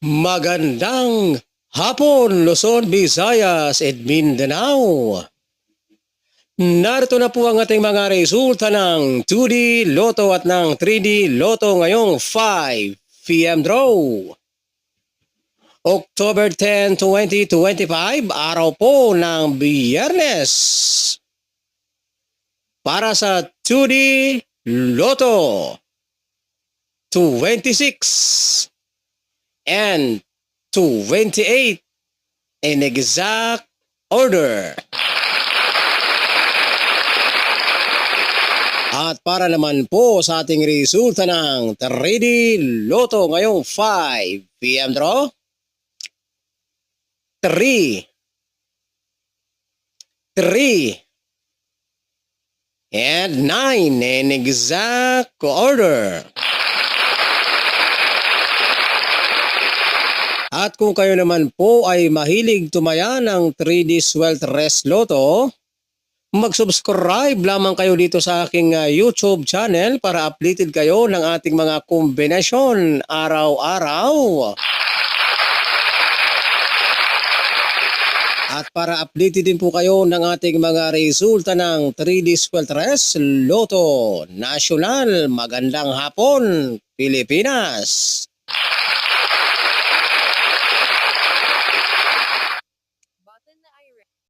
Magandang hapon, Luzon, Visayas at Mindanao. Narito na po ang ating mga resulta ng 2D Lotto at ng 3D Lotto ngayong 5 p.m. draw. October 10, 2025, araw po ng Biyernes. Para sa 2D Lotto, 26 and 28 in exact order. At para naman po sa ating resulta ng 3D Lotto ngayong 5 p.m. draw, 3 and 9 in exact order. At kung kayo naman po ay mahilig tumaya ng 3D Swelt Rest Lotto, mag-subscribe lamang kayo dito sa aking YouTube channel para updated kayo ng ating mga kombinasyon araw-araw. At para updated din po kayo ng ating mga resulta ng 3D Swelt Rest Lotto National. Magandang hapon, Pilipinas!